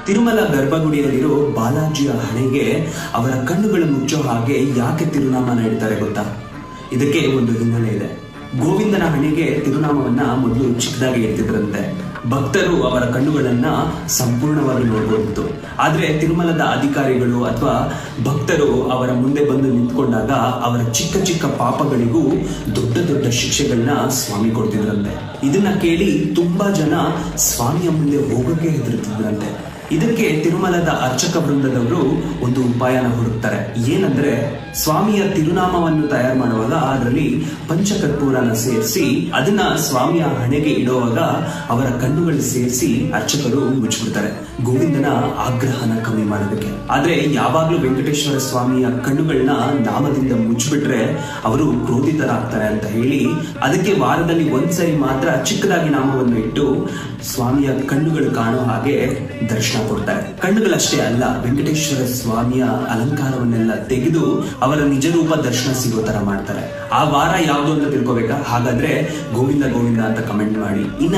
ತಿರುಮಲ ಗರ್ಭಗುಡಿಯಲ್ಲಿರೋ ಬಾಲಾಜಿಯ ಹಣೆಗೆ ಅವರ ಕಣ್ಣುಗಳು ಮುಚ್ಚೋ ಹಾಗೆ ಯಾಕೆ ತಿರುನಾಮನ ಇಡ್ತಾರೆ ಗೊತ್ತಾ? ಇದಕ್ಕೆ ಒಂದು ಹಿನ್ನೆಲೆ ಇದೆ. ಗೋವಿಂದನ ಹಣೆಗೆ ತಿರುನಾಮವನ್ನ ಮೊದಲು ಚಿಕ್ಕದಾಗಿ ಇಡ್ತಿದ್ರಂತೆ. ಭಕ್ತರು ಅವರ ಕಣ್ಣುಗಳನ್ನ ಸಂಪೂರ್ಣವಾಗಿ ನೋಡಬಹುದಿತ್ತು. ಆದ್ರೆ ತಿರುಮಲದ ಅಧಿಕಾರಿಗಳು ಅಥವಾ ಭಕ್ತರು ಅವರ ಮುಂದೆ ಬಂದು ನಿಂತ್ಕೊಂಡಾಗ ಅವರ ಚಿಕ್ಕ ಚಿಕ್ಕ ಪಾಪಗಳಿಗೂ ದೊಡ್ಡ ದೊಡ್ಡ ಶಿಕ್ಷೆಗಳನ್ನ ಸ್ವಾಮಿ ಕೊಡ್ತಿದ್ರಂತೆ. ಇದನ್ನ ಕೇಳಿ ತುಂಬಾ ಜನ ಸ್ವಾಮಿಯ ಮುಂದೆ ಹೋಗಕ್ಕೆ ಹೆದರುತ್ತಿದ್ರಂತೆ. ಇದಕ್ಕೆ ತಿರುಮಲದ ಅರ್ಚಕ ವೃಂದದವರು ಒಂದು ಉಪಾಯನ ಹುಡುಕ್ತಾರೆ. ಏನಂದ್ರೆ, ಸ್ವಾಮಿಯ ತಿರುನಾಮವನ್ನು ತಯಾರು ಮಾಡುವಾಗ ಅದರಲ್ಲಿ ಪಂಚಕರ್ಪೂರನ ಸೇರಿಸಿ ಅದನ್ನ ಸ್ವಾಮಿಯ ಹಣೆಗೆ ಇಡುವಾಗ ಅವರ ಕಣ್ಣುಗಳು ಸೇರಿಸಿ ಅರ್ಚಕರು ಮುಚ್ಚಿಬಿಡ್ತಾರೆ, ಗೋವಿಂದನ ಆಗ್ರಹನ ಕಮ್ಮಿ ಮಾಡೋದಕ್ಕೆ. ಆದ್ರೆ ಯಾವಾಗ್ಲೂ ವೆಂಕಟೇಶ್ವರ ಸ್ವಾಮಿಯ ಕಣ್ಣುಗಳನ್ನ ನಾಮದಿಂದ ಮುಚ್ಚಿಬಿಟ್ರೆ ಅವರು ಕ್ರೋಧಿತರಾಗ್ತಾರೆ ಅಂತ ಹೇಳಿ ಅದಕ್ಕೆ ವಾರದಲ್ಲಿ ಒಂದ್ಸರಿ ಮಾತ್ರ ಚಿಕ್ಕದಾಗಿ ನಾಮವನ್ನು ಇಟ್ಟು ಸ್ವಾಮಿಯ ಕಣ್ಣುಗಳು ಕಾಣೋ ಹಾಗೆ ದರ್ಶನ ಕೊಡ್ತಾರೆ. ಕಣ್ಣುಗಳಷ್ಟೇ ಅಲ್ಲ, ವೆಂಕಟೇಶ್ವರ ಸ್ವಾಮಿಯ ಅಲಂಕಾರವನ್ನೆಲ್ಲ ತೆಗೆದು ಅವರ ನಿಜ ರೂಪ ದರ್ಶನ ಸಿಗೋ ತರ ಮಾಡ್ತಾರೆ. ಆ ವಾರ ಯಾವ್ದು ಅಂತ ತಿಳ್ಕೊಬೇಕಾ? ಹಾಗಾದ್ರೆ ಗೋವಿಂದ ಗೋವಿಂದ ಅಂತ ಕಮೆಂಟ್ ಮಾಡಿ. ಇನ್ನ